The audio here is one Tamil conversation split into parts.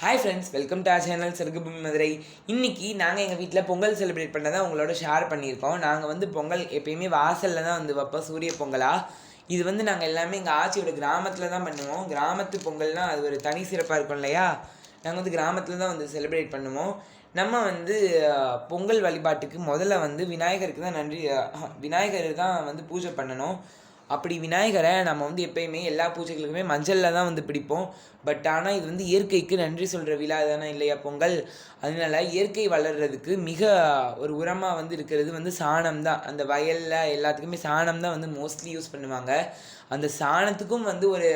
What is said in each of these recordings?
Hi friends, welcome to our channel Sarugubhoomi Madurai. இன்றைக்கி நாங்கள் எங்கள் வீட்டில் பொங்கல் செலிப்ரேட் பண்ணதை உங்களோட ஷேர் பண்ணியிருக்கோம். நாங்கள் வந்து பொங்கல் எப்பயுமே வாசலில் தான் வந்து வைப்போம், சூரிய பொங்கலாக. இது வந்து நாங்கள் எல்லாமே எங்கள் ஆச்சியோட கிராமத்தில் தான் பண்ணுவோம். கிராமத்து பொங்கல்னால் அது ஒரு தனி சிறப்பாக இருக்கும் இல்லையா? நாங்கள் வந்து கிராமத்தில் தான் வந்து செலிப்ரேட் பண்ணுவோம். நம்ம வந்து பொங்கல் வழிபாட்டுக்கு முதல்ல வந்து விநாயகருக்கு தான் விநாயகர் தான் வந்து பூஜை பண்ணணும். அப்படி விநாயகரை நம்ம வந்து எப்பயுமே எல்லா பூஜைகளுக்குமே மஞ்சளில் தான் வந்து பிடிப்போம். பட் ஆனால் இது வந்து இயற்கைக்கு நன்றி சொல்கிற விழா தானே இல்லையா பொங்கல். அதனால இயற்கை வளர்கிறதுக்கு மிக ஒரு உரமாக வந்து இருக்கிறது வந்து சாணம் தான். அந்த வயலில் எல்லாத்துக்குமே சாணம் தான் வந்து மோஸ்ட்லி யூஸ் பண்ணுவாங்க. அந்த சாணத்துக்கும் வந்து ஒரு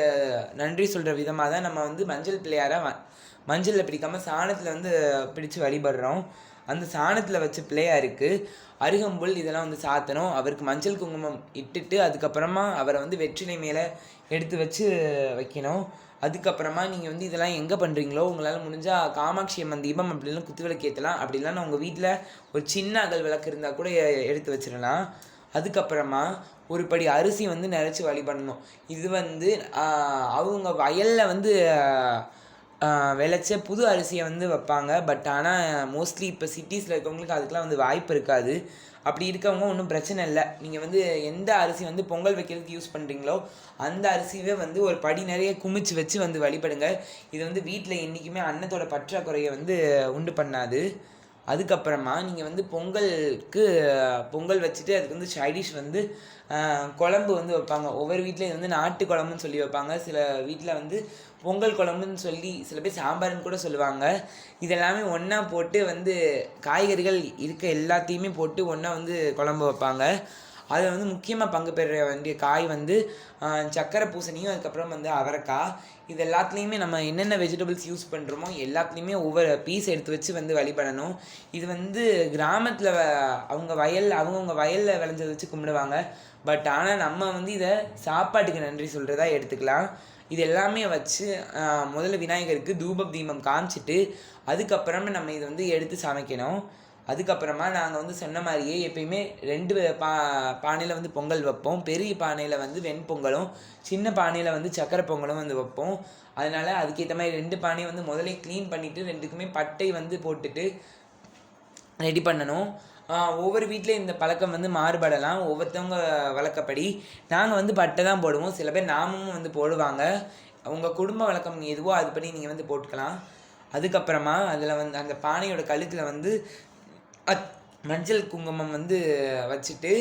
நன்றி சொல்கிற விதமாக தான் நம்ம வந்து மஞ்சள் பிள்ளையாரை மஞ்சளில் பிடிக்காமல் சாணத்தில் வந்து பிடிச்சு வழிபடுறோம். அந்த சாணத்தில் வச்ச பிள்ளையாருக்கு அருகம்புல் இதெல்லாம் வந்து சாத்தணும். அவருக்கு மஞ்சள் குங்குமம் இட்டுட்டு அதுக்கப்புறமா அவரை வந்து வெற்றிலை மேலே எடுத்து வச்சு வைக்கணும். அதுக்கப்புறமா நீங்கள் வந்து இதெல்லாம் எங்கே பண்ணுறீங்களோ உங்களால் முடிஞ்சால் காமாட்சி அம்மன் தீபம் அப்படிலாம் குத்துவிளக்கு ஏற்றலாம். அப்படி இல்லைன்னா உங்கள் வீட்டில் ஒரு சின்ன அகல் விளக்கு இருந்தால் கூட எடுத்து வச்சிடலாம். அதுக்கப்புறமா ஒரு படி அரிசி வந்து நிறச்சி வழிபடணும். இது வந்து அவங்க வயலில் வந்து விளைச்ச புது அரிசியை வந்து வைப்பாங்க. பட் ஆனால் மோஸ்ட்லி இப்போ சிட்டிஸில் இருக்கவங்களுக்கு அதுக்கெலாம் வந்து வாய்ப்பு இருக்காது. அப்படி இருக்கவங்க ஒன்றும் பிரச்சனை இல்லை. நீங்கள் வந்து எந்த அரிசி வந்து பொங்கல் வைக்கிறதுக்கு யூஸ் பண்ணுறீங்களோ அந்த அரிசியவே வந்து ஒரு படி நிறைய குமிச்சு வச்சு வந்து வழிபடுங்க. இது வந்து வீட்டில் என்றைக்குமே அன்னத்தோட பற்றாக்குறையை வந்து உண்டு பண்ணாது. அதுக்கப்புறமா நீங்கள் வந்து பொங்கல் வச்சுட்டு அதுக்கு வந்து சைடிஷ் வந்து குழம்பு வந்து வைப்பாங்க. ஒவ்வொரு வீட்லேயும் வந்து நாட்டு குழம்புன்னு சொல்லி வைப்பாங்க. சில வீட்டில் வந்து பொங்கல் குழம்புன்னு சொல்லி சில பேர் சாம்பார்னு கூட சொல்லுவாங்க. இதெல்லாமே ஒன்றா போட்டு வந்து காய்கறிகள் இருக்க எல்லாத்தையுமே போட்டு ஒன்றா வந்து குழம்பு வைப்பாங்க. அதில் வந்து முக்கியமாக பங்கு பெற வேண்டிய காய் வந்து சக்கரை பூசணியும் அதுக்கப்புறம் வந்து அவரைக்காய். இது எல்லாத்துலேயுமே நம்ம என்னென்ன வெஜிடபிள்ஸ் யூஸ் பண்ணுறோமோ எல்லாத்துலேயுமே ஒவ்வொரு பீஸ் எடுத்து வச்சு வந்து வழிபடணும். இது வந்து கிராமத்தில் அவங்கவுங்க வயலில் விளைஞ்சதை வச்சு கும்பிடுவாங்க. பட் ஆனால் நம்ம வந்து இதை சாப்பாட்டுக்கு நன்றி சொல்கிறதா எடுத்துக்கலாம். இது எல்லாமே வச்சு முதல்ல விநாயகருக்கு தூப தீபம் காமிச்சிட்டு அதுக்கப்புறமா நம்ம இதை வந்து எடுத்து சமைக்கணும். அதுக்கப்புறமா நாங்கள் வந்து சொன்ன மாதிரியே எப்பயுமே 2 பானையில் வந்து பொங்கல் வைப்போம். பெரிய பானையில் வந்து வெண்பொங்கலும் சின்ன பானையில் வந்து சக்கரை பொங்கலும் வந்து வைப்போம். அதனால் அதுக்கேற்ற மாதிரி 2 பானையை வந்து முதலே க்ளீன் பண்ணிவிட்டு 2க்குமே பட்டை வந்து போட்டுட்டு ரெடி பண்ணணும். ஒவ்வொரு வீட்லேயும் இந்த பழக்கம் வந்து மாறுபடலாம். ஒவ்வொருத்தவங்க வழக்கப்படி நாங்கள் வந்து பட்டை தான் போடுவோம். சில பேர் நாமமும் வந்து போடுவாங்க. உங்கள் குடும்ப வழக்கம் எதுவோ அதுபடி நீங்கள் வந்து போட்டுக்கலாம். அதுக்கப்புறமா அதில் வந்து அந்த பானையோட கழுத்தில் வந்து மஞ்சள் குங்குமம் வந்து வச்சுட்டு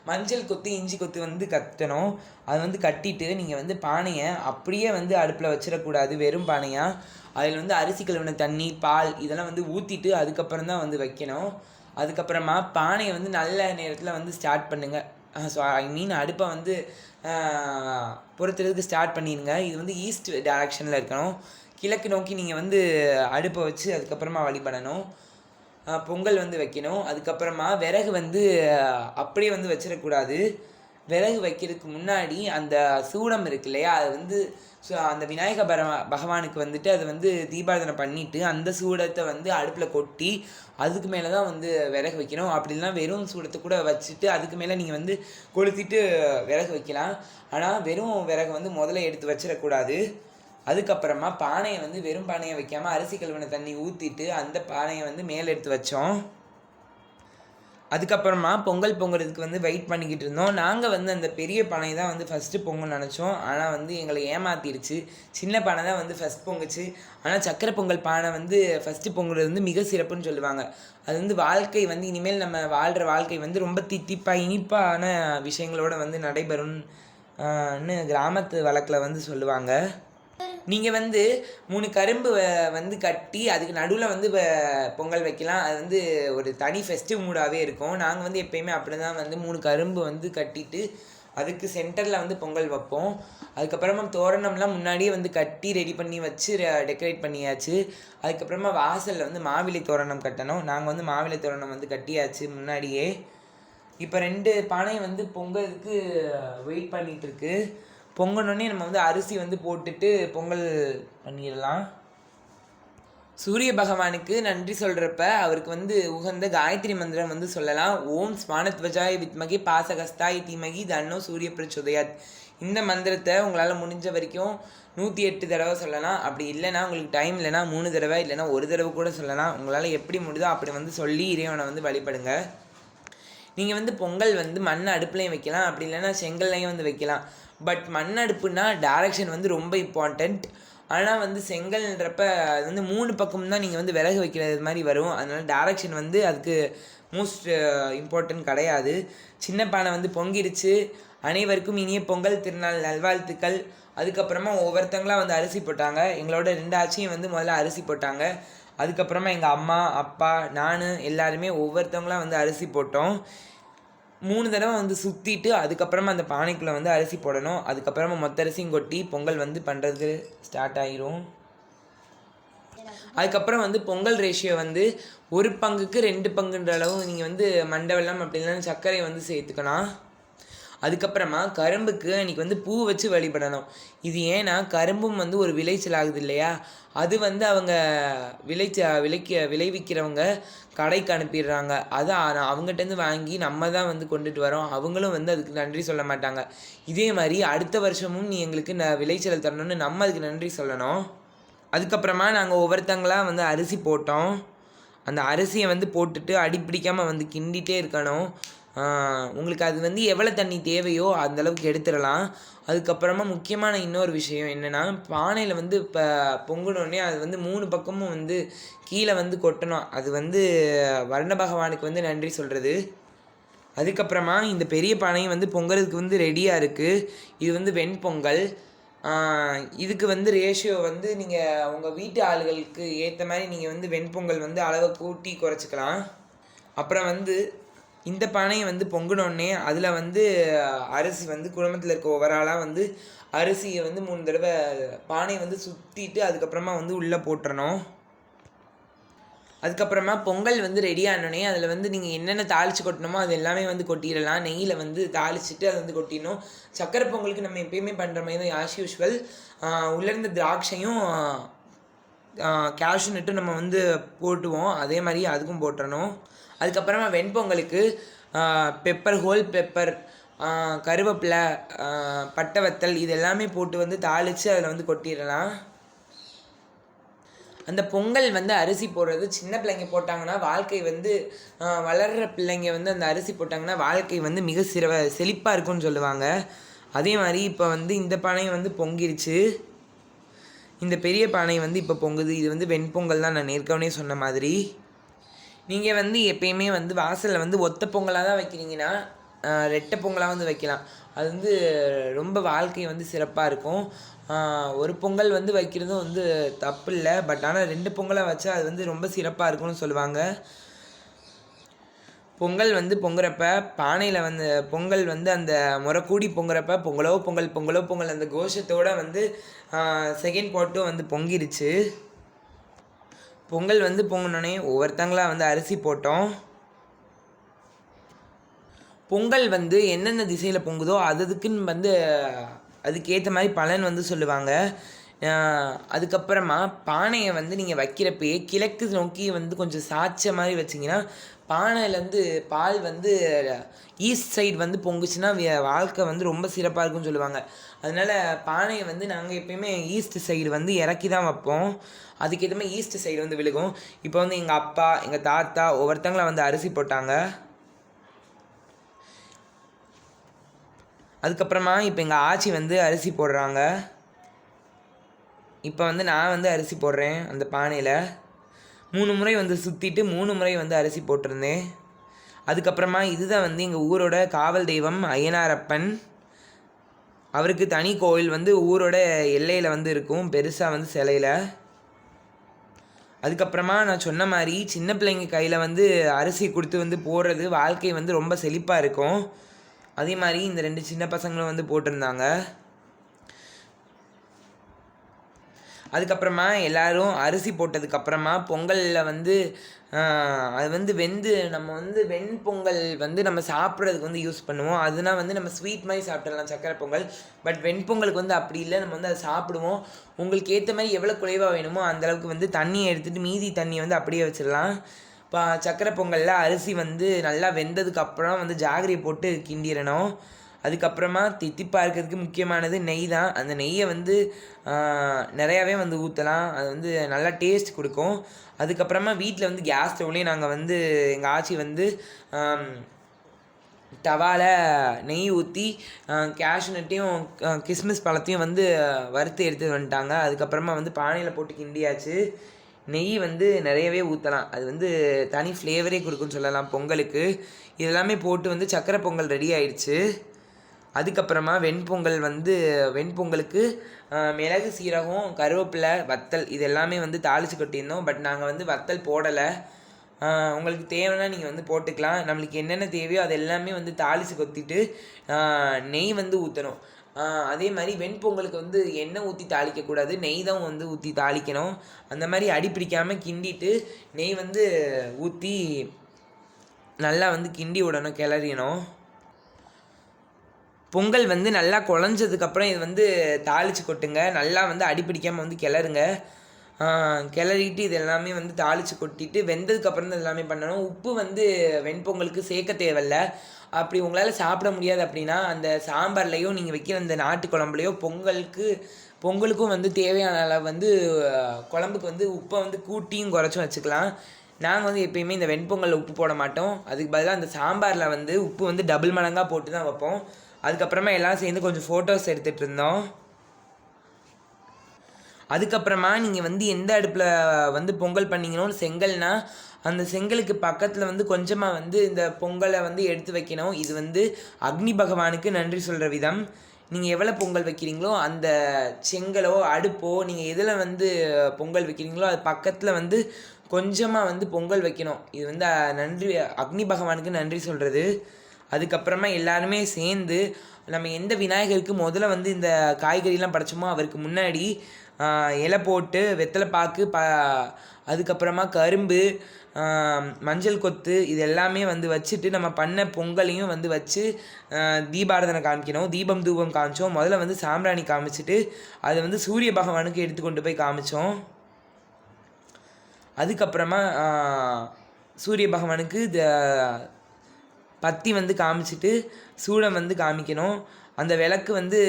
மஞ்சள் கொத்து இஞ்சி கொத்து வந்து கட்டணும். அதை வந்து கட்டிட்டு நீங்கள் வந்து பானையை அப்படியே வந்து அடுப்பில் வச்சிடக்கூடாது, வெறும் பானையாக. அதில் வந்து அரிசி கழுவின தண்ணி, பால் இதெல்லாம் வந்து ஊற்றிட்டு அதுக்கப்புறம் தான் வந்து வைக்கணும். அதுக்கப்புறமா பானையை வந்து நல்ல நேரத்தில் வந்து ஸ்டார்ட் பண்ணுங்கள். அடுப்பை வந்து பொறுத்துறதுக்கு ஸ்டார்ட் பண்ணிடுங்க. இது வந்து ஈஸ்ட் டைரக்ஷனில் இருக்கணும். கிழக்கு நோக்கி நீங்கள் வந்து அடுப்பை வச்சு அதுக்கப்புறமா வழிபடணும். பொங்கல் வந்து வைக்கணும். அதுக்கப்புறமா விறகு வந்து அப்படியே வந்து வச்சிடக்கூடாது. விறகு வைக்கிறதுக்கு முன்னாடி அந்த சூடம் இருக்கு இல்லையா, அது வந்து அந்த விநாயக பகவானுக்கு வந்துட்டு அதை வந்து தீபாராதனை பண்ணிவிட்டு அந்த சூடத்தை வந்து அடுப்பில் கொட்டி அதுக்கு மேலே தான் வந்து விறகு வைக்கணும். அப்படி இல்லைனா வெறும் சூடத்தை கூட வச்சுட்டு அதுக்கு மேலே நீங்கள் வந்து கொளுத்திட்டு விறகு வைக்கலாம். ஆனால் வெறும் விறகு வந்து முதல்ல எடுத்து வச்சிடக்கூடாது. அதுக்கப்புறமா பானையை வந்து வெறும் பானையை வைக்காமல் அரிசி கழுவின தண்ணி ஊற்றிட்டு அந்த பானையை வந்து மேலே எடுத்து வச்சோம். அதுக்கப்புறமா பொங்கல் பொங்குறதுக்கு வந்து வெயிட் பண்ணிக்கிட்டு இருந்தோம். நாங்கள் வந்து அந்த பெரிய பானை தான் வந்து ஃபஸ்ட்டு பொங்கல் நினச்சோம். ஆனால் வந்து எங்களை ஏமாத்திடுச்சு. சின்ன பானை தான் வந்து ஃபஸ்ட் பொங்குச்சு. ஆனால் சக்கரை பொங்கல் பானை வந்து ஃபஸ்ட்டு பொங்குறது வந்து மிக சிறப்புன்னு சொல்லுவாங்க. அது வந்து வாழ்க்கை வந்து இனிமேல் நம்ம வாழ்கிற வாழ்க்கை வந்து ரொம்ப தித்திப்பாக இனிப்பான விஷயங்களோட வந்து நடைபெறும்னு கிராமத்து வழக்கில் வந்து சொல்லுவாங்க. நீங்கள் வந்து 3 கரும்பு வந்து கட்டி அதுக்கு நடுவில் வந்து பொங்கல் வைக்கலாம். அது வந்து ஒரு தனி ஃபெஸ்டிவ் மூடாகவே இருக்கும். நாங்கள் வந்து எப்போயுமே அப்படி தான் வந்து 3 கரும்பு வந்து கட்டிட்டு அதுக்கு சென்டரில் வந்து பொங்கல் வைப்போம். அதுக்கப்புறமா தோரணம்லாம் முன்னாடியே வந்து கட்டி ரெடி பண்ணி வச்சு டெக்கரேட் பண்ணியாச்சு. அதுக்கப்புறமா வாசலில் வந்து மாவிலை தோரணம் கட்டணும். நாங்கள் வந்து மாவிலை தோரணம் வந்து கட்டியாச்சு முன்னாடியே. இப்போ 2 பானை வந்து பொங்கலுக்கு வெயிட் பண்ணிகிட்ருக்கு. பொங்கனோடனே நம்ம வந்து அரிசி வந்து போட்டுட்டு பொங்கல் பண்ணிடலாம். சூரிய பகவானுக்கு நன்றி சொல்கிறப்ப அவருக்கு வந்து உகந்த காயத்ரி மந்திரம் வந்து சொல்லலாம். ஓம் ஸ்வானத்வஜாய வித்மகி பாசகஸ்தாய் தீமகி தன்னோ சூரிய பிரச்சோதயாத். இந்த மந்திரத்தை உங்களால் முடிஞ்ச வரைக்கும் 108 தடவை சொல்லலாம். அப்படி இல்லைன்னா உங்களுக்கு டைம் இல்லைன்னா 3 தடவை இல்லைன்னா 1 தடவை கூட சொல்லலாம். உங்களால் எப்படி முடியுதோ அப்படி வந்து சொல்லி இறைவனை வந்து வழிபடுங்க. நீங்கள் வந்து பொங்கல் வந்து மண் அடுப்புலையும் வைக்கலாம், அப்படி இல்லைன்னா செங்கல்லையும் வந்து வைக்கலாம். பட் மண் அடுப்புனா டேரெக்ஷன் வந்து ரொம்ப இம்பார்ட்டண்ட். ஆனால் வந்து செங்கல்ன்றப்ப அது வந்து 3 பக்கம் தான் நீங்கள் வந்து விறகு வைக்கிறது மாதிரி வரும். அதனால் டேரெக்ஷன் வந்து அதுக்கு மோஸ்ட் இம்பார்ட்டன்ட் கிடையாது. சின்ன பானை வந்து பொங்கிடுச்சு. அனைவருக்கும் இனிய பொங்கல் திருநாள் நல்வாழ்த்துக்கள். அதுக்கப்புறமா ஒவ்வொருத்தங்களாம் வந்து அரிசி போட்டாங்க. எங்களோட 2 ஆச்சியும் வந்து முதல்ல அரிசி போட்டாங்க. அதுக்கப்புறமா எங்கள் அம்மா அப்பா நான் எல்லாருமே ஒவ்வொருத்தவங்களாம் வந்து அரிசி போட்டோம். 3 தடவை வந்து சுற்றிட்டு அதுக்கப்புறமா அந்த பானைக்குள்ளே வந்து அரிசி போடணும். அதுக்கப்புறமா மொத்த அரிசியும் கொட்டி பொங்கல் வந்து பண்ணுறதுக்கு ஸ்டார்ட் ஆகிரும். அதுக்கப்புறம் வந்து பொங்கல் ரேஷியோ வந்து 1 பங்குக்கு 2 பங்குன்ற அளவு நீங்கள் வந்து மண்டை வெல்லம் அப்படி இல்லைன்னா சர்க்கரை வந்து சேர்த்துக்கலாம். அதுக்கப்புறமா கரும்புக்கு அன்றைக்கி வந்து பூ வச்சு வழிபடணும். இது ஏன்னா கரும்பும் வந்து ஒரு விளைச்சல் ஆகுது இல்லையா, அது வந்து அவங்க விளைவிக்கிறவங்க கடைக்கு அனுப்பிடுறாங்க. அதை அவங்ககிட்டேருந்து வாங்கி நம்ம தான் வந்து கொண்டுட்டு வரோம். அவங்களும் வந்து அதுக்கு நன்றி சொல்ல மாட்டாங்க. இதே மாதிரி அடுத்த வருஷமும் நீ எங்களுக்கு விளைச்சலை தரணும்னு நம்ம அதுக்கு நன்றி சொல்லணும். அதுக்கப்புறமா நாங்கள் ஒவ்வொருத்தங்களாக வந்து அரிசி போட்டோம். அந்த அரிசியை வந்து போட்டுட்டு அடிப்பிடிக்காமல் வந்து கிண்டிகிட்டே இருக்கணும். உங்களுக்கு அது வந்து எவ்வளோ தண்ணி தேவையோ அந்தளவுக்கு எடுத்துடலாம். அதுக்கப்புறமா முக்கியமான இன்னொரு விஷயம் என்னென்னா, பானையில் வந்து இப்போ பொங்கினோடனே அது வந்து 3 பக்கமும் வந்து கீழே வந்து கொட்டணும். அது வந்து வருண பகவானுக்கு வந்து நன்றி சொல்கிறது. அதுக்கப்புறமா இந்த பெரிய பானையும் வந்து பொங்குறதுக்கு வந்து ரெடியாக இருக்குது. இது வந்து வெண்பொங்கல். இதுக்கு வந்து ரேஷியோ வந்து நீங்கள் உங்கள் வீட்டு ஆளுகளுக்கு ஏற்ற மாதிரி நீங்கள் வந்து வெண்பொங்கல் வந்து அளவை கூட்டி குறைச்சிக்கலாம். அப்புறம் வந்து இந்த பானையை வந்து பொங்கினோடனே அதில் வந்து அரிசி வந்து குடும்பத்தில் இருக்க ஒவ்வொரு வந்து அரிசியை வந்து 3 தடவை பானையை வந்து சுற்றிட்டு அதுக்கப்புறமா வந்து உள்ளே போட்டுறணும். அதுக்கப்புறமா பொங்கல் வந்து ரெடி ஆனோடனே அதில் வந்து நீங்கள் என்னென்ன தாளித்து கொட்டணுமோ அது எல்லாமே வந்து கொட்டிடலாம். நெய்யில் வந்து தாளிச்சிட்டு அதை வந்து கொட்டிடணும். சக்கரை பொங்கலுக்கு நம்ம எப்பயுமே பண்ணுற மாதிரி தான் ஆஸ் யூஷுவல் உள்ளிருந்த திராட்சையும் கேஷ்யூ நட்டும் நம்ம வந்து போட்டுவோம். அதே மாதிரி அதுக்கும் போட்டுறணும். அதுக்கப்புறமா வெண்பொங்கலுக்கு பெப்பர், ஹோல் பெப்பர், கருவேப்பிலை, பட்டை வத்தல் இது எல்லாமே போட்டு வந்து தாளித்து அதில் வந்து கொட்டிடலாம். அந்த பொங்கல் வந்து அரிசி போடுறது சின்ன பிள்ளைங்க போட்டாங்கன்னா வாழ்க்கை வந்து வளர்கிற பிள்ளைங்க வந்து அந்த அரிசி போட்டாங்கன்னா வாழ்க்கை வந்து மிக செழிப்பாக இருக்கும்னு சொல்லுவாங்க. அதே மாதிரி இப்போ வந்து இந்த பானை வந்து பொங்கிருச்சு. இந்த பெரிய பானை வந்து இப்போ பொங்குது. இது வந்து வெண்பொங்கல் தான், நான் ஏற்கனவே சொன்ன மாதிரி. நீங்கள் வந்து எப்பயுமே வந்து வாசலில் வந்து ஒத்த பொங்கலாக தான் வைக்கிறீங்கன்னா ரெட்டை பொங்கலாக வந்து வைக்கலாம். அது வந்து ரொம்ப வாழ்க்கை வந்து சிறப்பாக இருக்கும். ஒரு பொங்கல் வந்து வைக்கிறதும் வந்து தப்பு இல்லை. பட் ஆனால் 2 பொங்கலாக வச்சா அது வந்து ரொம்ப சிறப்பாக இருக்கும்னு சொல்லுவாங்க. பொங்கல் வந்து பொங்குறப்ப பானையில் வந்து பொங்கல் வந்து அந்த முறை கூடி பொங்குறப்ப பொங்கலோ பொங்கல் பொங்கலோ பொங்கல் அந்த கோஷத்தோடு வந்து செகண்ட் பாட்டும் வந்து பொங்கிருச்சு. பொங்கல் வந்து பொங்கினோடனே ஒவ்வொருத்தங்களாக வந்து அரிசி போட்டோம். பொங்கல் வந்து எந்தெந்த திசையில் பொங்குதோ அதுக்குன்னு வந்து அதுக்கேற்ற மாதிரி பலன் வந்து சொல்லுவாங்க. அதுக்கப்புறமா பானையை வந்து நீங்கள் வைக்கிறப்பயே கிழக்கு நோக்கி வந்து கொஞ்சம் சாய்ச்ச மாதிரி வச்சிங்கன்னா பானையிலேருந்து பால் வந்து ஈஸ்ட் சைடு வந்து பொங்குச்சுன்னா வாழ்க்கை வந்து ரொம்ப சிறப்பாக இருக்கும்னு சொல்லுவாங்க. அதனால் பானையை வந்து நாங்கள் எப்பயுமே ஈஸ்ட் சைடு வந்து இறக்கி தான் வைப்போம். அதுக்கேற்ற மாதிரி ஈஸ்ட் சைடு வந்து விழுகும். இப்போ வந்து எங்கள் அப்பா எங்கள் தாத்தா ஒவ்வொருத்தங்களும் வந்து அரிசி போட்டாங்க. அதுக்கப்புறமா இப்போ எங்கள் ஆச்சி வந்து அரிசி போடுறாங்க. இப்போ வந்து நான் வந்து அரிசி போடுறேன். அந்த பானையில் 3 முறை வந்து சுற்றிட்டு 3 முறை வந்து அரிசி போட்டிருந்தேன். அதுக்கப்புறமா இதுதான் வந்து எங்கள் ஊரோட காவல் தெய்வம் ஐயனாரப்பன். அவருக்கு தனி கோவில் வந்து ஊரோட எல்லையில் வந்து இருக்கும், பெருசாக வந்து சிலையில். அதுக்கப்புறமா நான் சொன்ன மாதிரி சின்ன பிள்ளைங்க கையில் வந்து அரிசி கொடுத்து வந்து போடுறது வாழ்க்கை வந்து ரொம்ப செழிப்பாக இருக்கும். அதே மாதிரி இந்த 2 சின்ன பசங்களும் வந்து போட்டிருந்தாங்க. அதுக்கப்புறமா எல்லோரும் அரிசி போட்டதுக்கப்புறமா பொங்கலில் வந்து அது வந்து நம்ம வந்து வெண்பொங்கல் வந்து நம்ம சாப்பிட்றதுக்கு வந்து யூஸ் பண்ணுவோம். அதுனா வந்து நம்ம ஸ்வீட் மாதிரி சாப்பிட்றலாம் சக்கரை பொங்கல். பட் வெண்பொங்கலுக்கு வந்து அப்படி இல்லை, நம்ம வந்து அதை சாப்பிடுவோம். உங்களுக்கு ஏற்ற மாதிரி எவ்வளோ குறைவாக வேணுமோ அந்தளவுக்கு வந்து தண்ணியை எடுத்துகிட்டு மீதி தண்ணியை வந்து அப்படியே வச்சிடலாம். சக்கரை பொங்கலில் அரிசி வந்து நல்லா வெந்ததுக்கப்புறம் வந்து ஜாகரியை போட்டு கிண்டிடணும். அதுக்கப்புறமா தித்திப்பாக இருக்கிறதுக்கு முக்கியமானது நெய் தான். அந்த நெய்யை வந்து நிறையாவே வந்து ஊற்றலாம், அது வந்து நல்லா டேஸ்ட் கொடுக்கும். அதுக்கப்புறமா வீட்டில் வந்து கேஸ் ஸ்டவ்லேயும் நாங்கள் வந்து எங்கள் ஆச்சி வந்து தவாவில் நெய் ஊற்றி கேஷ்யூ நட்டையும் கிஸ்மிஸ் பழத்தையும் வந்து வறுத்து எடுத்துகிட்டு வந்துட்டாங்க. அதுக்கப்புறமா வந்து பானையில் போட்டு கிண்டியாச்சு. நெய் வந்து நிறையவே ஊற்றலாம், அது வந்து தனி ஃப்ளேவரே கொடுக்குன்னு சொல்லலாம் பொங்கலுக்கு. இதெல்லாமே போட்டு வந்து சக்கரை பொங்கல் ரெடி ஆயிடுச்சு. அதுக்கப்புறமா வெண்பொங்கலுக்கு மிளகு, சீரகம், கருவேப்பிலை, வத்தல் இது எல்லாமே வந்து தாளித்து கொட்டியிருந்தோம். பட் நாங்கள் வந்து வத்தல் போடலை. உங்களுக்கு தேவைன்னா நீங்கள் வந்து போட்டுக்கலாம். நம்மளுக்கு என்னென்ன தேவையோ அது எல்லாமே வந்து தாளித்து கொத்திட்டு நெய் வந்து ஊற்றணும். அதே மாதிரி வெண்பொங்கலுக்கு வந்து எண்ணெய் ஊற்றி தாளிக்கக்கூடாது, நெய் தான் வந்து ஊற்றி தாளிக்கணும். அந்த மாதிரி அடி பிடிக்காமல் கிண்டிட்டு நெய் வந்து ஊற்றி நல்லா வந்து கிண்டி விடணும், கிளறியணும். பொங்கல் வந்து நல்லா குழஞ்சதுக்கப்புறம் இது வந்து தாளித்து கொட்டுங்க. நல்லா வந்து அடி பிடிக்காமல் வந்து கிளறுங்க. கிளறிட்டு இது எல்லாமே வந்து தாளித்து கொட்டிட்டு வெந்ததுக்கப்புறம் தான் எல்லாமே பண்ணணும். உப்பு வந்து வெண்பொங்கலுக்கு சேர்க்க தேவையில்ல. அப்படி உங்களால் சாப்பிட முடியாது அப்படின்னா அந்த சாம்பார்லேயோ நீங்கள் வைக்கிற அந்த நாட்டு குழம்புலையோ பொங்கலுக்கும் வந்து தேவையான அளவு வந்து குழம்புக்கு வந்து உப்பை வந்து கூட்டியும் குறைச்சும் வச்சுக்கலாம். நாங்கள் வந்து எப்பயுமே இந்த வெண்பொங்கலில் உப்பு போட மாட்டோம். அதுக்கு பதிலாக அந்த சாம்பாரில் வந்து உப்பு வந்து டபுள் மடங்காக போட்டு தான் வைப்போம். அதுக்கப்புறமா எல்லாம் சேர்ந்து கொஞ்சம் ஃபோட்டோஸ் எடுத்துகிட்டு இருந்தோம். அதுக்கப்புறமா நீங்கள் வந்து எந்த அடுப்பில் வந்து பொங்கல் பண்ணிங்கன்னு செங்கல்னால் அந்த செங்கலுக்கு பக்கத்தில் வந்து கொஞ்சமாக வந்து இந்த பொங்கலை வந்து எடுத்து வைக்கணும். இது வந்து அக்னி பகவானுக்கு நன்றி சொல்கிற விதம். நீங்கள் எவ்வளோ பொங்கல் வைக்கிறீங்களோ அந்த செங்கலோ அடுப்போ நீங்கள் எதில் வந்து பொங்கல் வைக்கிறீங்களோ அது பக்கத்தில் வந்து கொஞ்சமாக வந்து பொங்கல் வைக்கணும். இது வந்து அக்னி பகவானுக்கு நன்றி சொல்கிறது. அதுக்கப்புறமா எல்லாருமே சேர்ந்து நம்ம எந்த விநாயகருக்கு முதல்ல வந்து இந்த காய்கறிலாம் படைச்சோமோ அவருக்கு முன்னாடி இலை போட்டு வெத்தலை பாக்கு அதுக்கப்புறமா கரும்பு, மஞ்சள் கொத்து இது எல்லாமே வந்து வச்சுட்டு நம்ம பண்ண பொங்கலையும் வந்து வச்சு தீபாராதனை காமிக்கணும். தீபம் தூபம் காமிச்சோம். முதல்ல வந்து சாம்பிராணி காமிச்சிட்டு அதை வந்து சூரிய பகவானுக்கு எடுத்து கொண்டு போய் காமிச்சோம். அதுக்கப்புறமா சூரிய பகவானுக்கு பத்தி வந்து காமிச்சிட்டு சூடம் வந்து காமிக்கணும். அந்த விளக்கு வந்து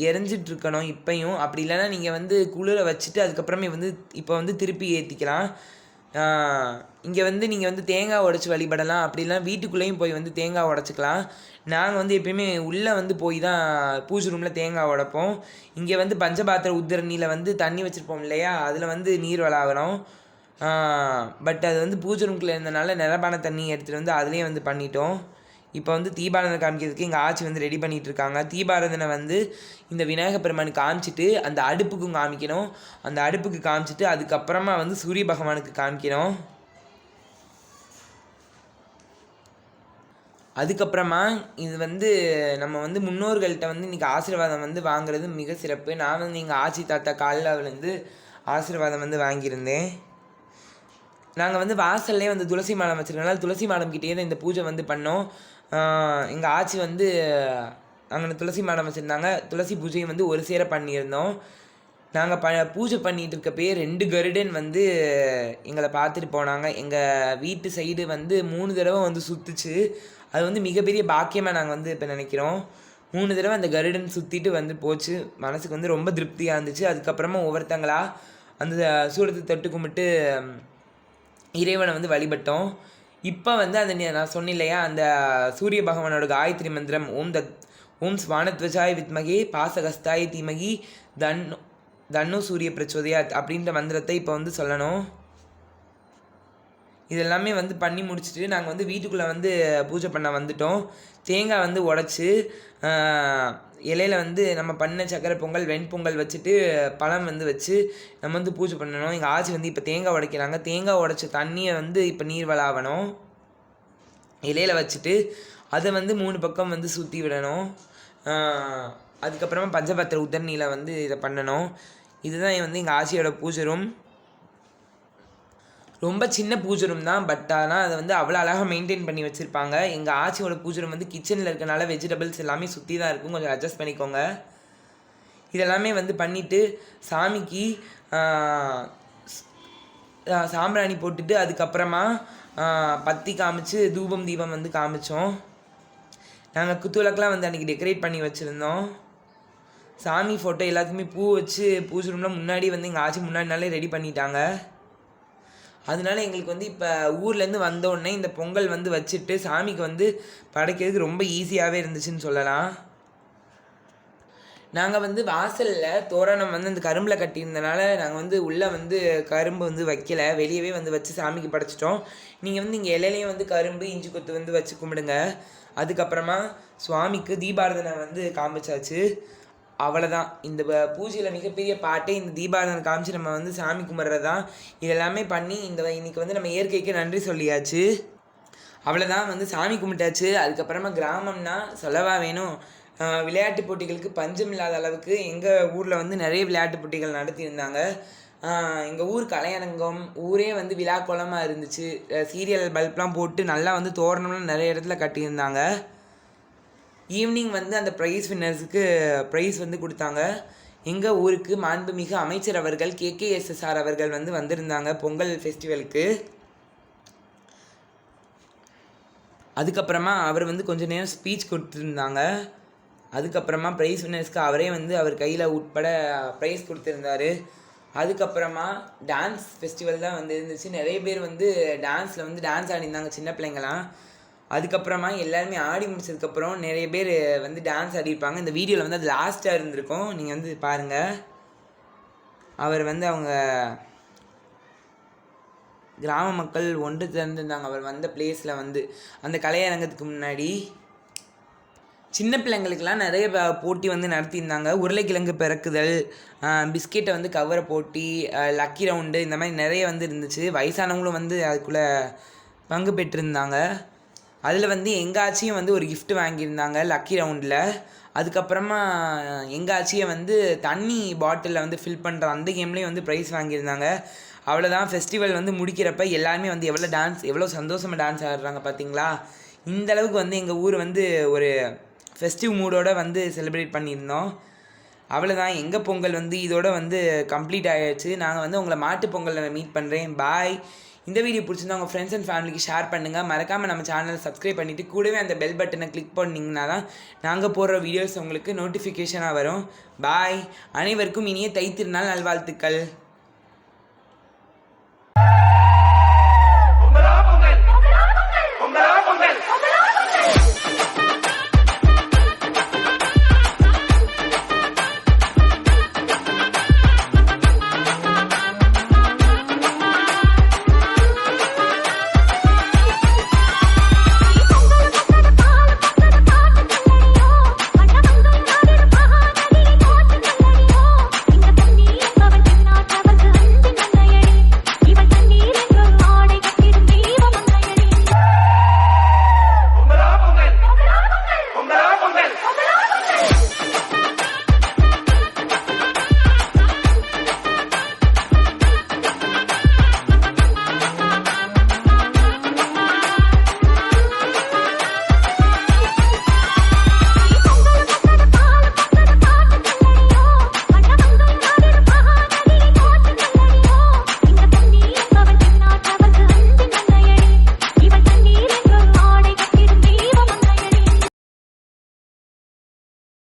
எரிஞ்சிட்ருக்கணும் இப்பையும். அப்படி இல்லைன்னா நீங்கள் வந்து குளிர வச்சுட்டு அதுக்கப்புறமே வந்து இப்போ வந்து திருப்பி ஏற்றிக்கலாம். இங்கே வந்து நீங்கள் வந்து தேங்காய் உடச்சி வழிபடலாம். அப்படி இல்லைனா வீட்டுக்குள்ளேயும் போய் வந்து தேங்காய் உடச்சிக்கலாம். நாங்கள் வந்து எப்பயுமே உள்ளே வந்து போய் தான் பூஜை ரூமில் தேங்காய் உடைப்போம். இங்கே வந்து பஞ்சபாத்திர உத்தரணியில் வந்து தண்ணி வச்சுருப்போம் இல்லையா, அதில் வந்து நீர் வளாகணும். பட் அது வந்து பூஜை ரூம்குள்ளே இருந்தனால நிலப்பான தண்ணி எடுத்துகிட்டு வந்து அதுலேயே வந்து பண்ணிட்டோம். இப்போ வந்து தீபாராதனை காமிக்கிறதுக்கு எங்கள் ஆச்சி வந்து ரெடி பண்ணிகிட்டு இருக்காங்க. தீபாராதனை வந்து இந்த விநாயகர் பெருமானுக்கு காமிச்சிட்டு அந்த அடுப்புக்கும் காமிக்கணும். அந்த அடுப்புக்கு காமிச்சிட்டு அதுக்கப்புறமா வந்து சூரிய பகவானுக்கு காமிக்கணும். அதுக்கப்புறமா இது வந்து நம்ம வந்து முன்னோர்கள்ட்ட வந்து இன்றைக்கி ஆசீர்வாதம் வந்து வாங்குறது மிக சிறப்பு. நான் வந்து எங்கள் ஆச்சி தாத்தா காலில் வந்து ஆசீர்வாதம் வந்து வாங்கியிருந்தேன். நாங்கள் வந்து வாசல்லே வந்து துளசி மாடம் வச்சுருக்கனால துளசி மாடம் கிட்டேயே தான் இந்த பூஜை வந்து பண்ணோம். எங்கள் ஆச்சி வந்து அங்கே துளசி மாடம் வச்சுருந்தாங்க. துளசி பூஜையை வந்து ஒரு சேர பண்ணியிருந்தோம். நாங்கள் பூஜை பண்ணிகிட்டு இருக்கப்பயே 2 கருடன் வந்து எங்களை பார்த்துட்டு போனாங்க. எங்கள் வீட்டு சைடு வந்து 3 தடவை வந்து சுற்றுச்சு. அது வந்து மிகப்பெரிய பாக்கியமாக நாங்கள் வந்து இப்போ நினைக்கிறோம். 3 தடவை அந்த கருடன் சுற்றிட்டு வந்து போச்சு. மனசுக்கு வந்து ரொம்ப திருப்தியாக இருந்துச்சு. அதுக்கப்புறமா ஒவ்வொருத்தங்களா அந்த சூடத்தை தொட்டு கும்பிட்டு இறைவனை வந்து வழிபட்டோம். இப்போ வந்து அந்த நான் சொன்னேன் இல்லையா, அந்த சூரிய பகவானோட காயத்ரி மந்திரம் ஓம் ஸ்வானத்வஜாய வித்மகே பாசகஸ்தாய தீமகி தன்னு சூரிய பிரச்சோதயாத் அப்படின்ற மந்திரத்தை இப்போ வந்து சொல்லணும். இதெல்லாமே வந்து பண்ணி முடிச்சுட்டு நாங்கள் வந்து வீட்டுக்குள்ளே வந்து பூஜை பண்ண வந்துட்டோம். தேங்காய் வந்து உடச்சி இலையில வந்து நம்ம பண்ண சக்கரை பொங்கல் வெண்பொங்கல் வச்சுட்டு பழம் வந்து வச்சு நம்ம வந்து பூஜை பண்ணணும். எங்கள் ஆச்சி வந்து இப்போ தேங்காய் உடைக்கிறாங்க. தேங்காய் உடைச்ச தண்ணியை வந்து இப்போ நீர் வளாகணும். இலையில வச்சுட்டு அதை வந்து 3 பக்கம் வந்து சுற்றி விடணும். அதுக்கப்புறமா பஞ்சபத்திர உத்தரணியில் வந்து இதை பண்ணணும். இதுதான் வந்து எங்கள் ஆச்சியோட பூஜை ரூம். ரொம்ப சின்ன பூஜை ரூம் தான். பட் ஆனால் அதை வந்து அவ்வளோ அழகாக மெயின்டைன் பண்ணி வச்சுருப்பாங்க. எங்கள் ஆச்சியோட பூஜை ரூம் வந்து கிச்சனில் இருக்கனால வெஜிடபிள்ஸ் எல்லாமே சுற்றி தான் இருக்கும். கொஞ்சம் அட்ஜஸ்ட் பண்ணிக்கோங்க. இதெல்லாமே வந்து பண்ணிவிட்டு சாமிக்கு சாம்பிராணி போட்டுட்டு அதுக்கப்புறமா பத்தி காமிச்சு தீபம் வந்து காமிச்சோம். நாங்கள் குத்துவிளக்கெலாம் வந்து அன்றைக்கி டெக்கரேட் பண்ணி வச்சுருந்தோம். சாமி ஃபோட்டோ எல்லாத்துக்குமே பூ வச்சு பூஜை ரூம்லாம் முன்னாடி வந்து எங்கள் ஆச்சி முன்னாடி நாளே ரெடி பண்ணிட்டாங்க. அதனால எங்களுக்கு வந்து இப்போ ஊர்லேருந்து வந்தோடனே இந்த பொங்கல் வந்து வச்சுட்டு சாமிக்கு வந்து படைக்கிறதுக்கு ரொம்ப ஈஸியாகவே இருந்துச்சுன்னு சொல்லலாம். நாங்கள் வந்து வாசலில் தோரணம் வந்து அந்த கரும்பில் கட்டியிருந்தனால நாங்கள் வந்து உள்ளே வந்து கரும்பு வந்து வைக்கலை, வெளியவே வந்து வச்சு சாமிக்கு படைச்சிட்டோம். நீங்கள் வந்து இங்கே இலையிலையும் வந்து கரும்பு இஞ்சி கொத்து வந்து வச்சு கும்பிடுங்க. அதுக்கப்புறமா சுவாமிக்கு தீபாராதனை வந்து காமிச்சாச்சு. அவ்வளோதான். இந்த பூஜையில் மிகப்பெரிய பாட்டே இந்த தீபாராதனை காமிச்சு நம்ம வந்து சாமி கும்பிட்றது தான். இது எல்லாமே பண்ணி இன்றைக்கி வந்து நம்ம இயற்கைக்கு நன்றி சொல்லியாச்சு. அவ்வளோதான், வந்து சாமி கும்பிட்டாச்சு. அதுக்கப்புறமா கிராமம்னா சொல்லவா வேணும், விளையாட்டு போட்டிகளுக்கு பஞ்சம் இல்லாத அளவுக்கு எங்கள் ஊரில் வந்து நிறைய விளையாட்டு போட்டிகள் நடத்தியிருந்தாங்க. எங்கள் ஊர் கலையரங்கம் ஊரே வந்து விழாக்கோலமாக இருந்துச்சு. சீரியல் பல்ப்லாம் போட்டு நல்லா வந்து தோரணம்லாம் நிறைய இடத்துல கட்டியிருந்தாங்க. ஈவினிங் வந்து அந்த ப்ரைஸ் வின்னர்ஸுக்கு ப்ரைஸ் வந்து கொடுத்தாங்க. எங்கள் ஊருக்கு மாண்புமிகு அமைச்சர் அவர்கள் KKSSR அவர்கள் வந்து வந்திருந்தாங்க பொங்கல் ஃபெஸ்டிவலுக்கு. அதுக்கப்புறமா அவர் வந்து கொஞ்சம் நேரம் ஸ்பீச் கொடுத்துருந்தாங்க. அதுக்கப்புறமா ப்ரைஸ் வின்னர்ஸ்க்கு அவரே வந்து அவர் கையில் உட்பட ப்ரைஸ் கொடுத்துருந்தாரு. அதுக்கப்புறமா டான்ஸ் ஃபெஸ்டிவல் தான் வந்து இருந்துச்சு. நிறைய பேர் வந்து டான்ஸில் வந்து டான்ஸ் ஆடிருந்தாங்க, சின்ன பிள்ளைங்களாம். அதுக்கப்புறமா எல்லாருமே ஆடி முடிச்சதுக்கப்புறம் நிறைய பேர் வந்து டான்ஸ் ஆடிருப்பாங்க. இந்த வீடியோவில் வந்து அது லாஸ்ட்டாக இருந்திருக்கும், நீங்கள் வந்து பாருங்கள். அவர் வந்து அவங்க கிராம மக்கள் ஒன்று திறந்துருந்தாங்க அவர் வந்த பிளேஸில் வந்து அந்த கலையரங்கத்துக்கு முன்னாடி. சின்ன பிள்ளைங்களுக்கெல்லாம் நிறைய போட்டி வந்து நடத்தியிருந்தாங்க. உருளைக்கிழங்கு பிறக்குதல், பிஸ்கெட்டை வந்து கவரை போட்டி, லக்கி ரவுண்டு, இந்த மாதிரி நிறைய வந்து இருந்துச்சு. வயசானவங்களும் வந்து அதுக்குள்ளே பங்கு பெற்றிருந்தாங்க. அதில் வந்து எங்கள் ஆச்சியும் வந்து ஒரு கிஃப்ட் வாங்கியிருந்தாங்க லக்கி ரவுண்டில். அதுக்கப்புறமா எங்கள் ஆச்சியை வந்து தண்ணி பாட்டிலில் வந்து ஃபில் பண்ணுற அந்த கேம்லேயும் வந்து ப்ரைஸ் வாங்கியிருந்தாங்க. அவ்வளோதான். ஃபெஸ்டிவல் வந்து முடிக்கிறப்ப எல்லாருமே வந்து எவ்வளோ சந்தோஷமாக டான்ஸ் ஆடுறாங்க பார்த்தீங்களா. இந்தளவுக்கு வந்து எங்கள் ஊர் வந்து ஒரு ஃபெஸ்டிவ் மூடோடு வந்து செலிப்ரேட் பண்ணியிருந்தோம். அவ்வளோதான், எங்கள் பொங்கல் வந்து இதோட வந்து கம்ப்ளீட் ஆகிடுச்சு. நாங்கள் வந்து உங்களை மாட்டு பொங்கலில் மீட் பண்ணுறேன். பாய். இந்த வீடியோ பிடிச்சிருந்தா உங்கள் ஃப்ரெண்ட்ஸ் அண்ட் ஃபேமிலிக்கு ஷேர் பண்ணுங்கள். மறக்காமல் நம்ம சேனலை சப்ஸ்கிரைப் பண்ணிவிட்டு கூடவே அந்த பெல் பட்டனை கிளிக் பண்ணிங்கன்னா தான் நாங்கள் போடுற வீடியோஸ் உங்களுக்கு நோட்டிஃபிகேஷனாக வரும். பாய். அனைவருக்கும் இனிய தை திருநாள் நல்வாழ்த்துக்கள்.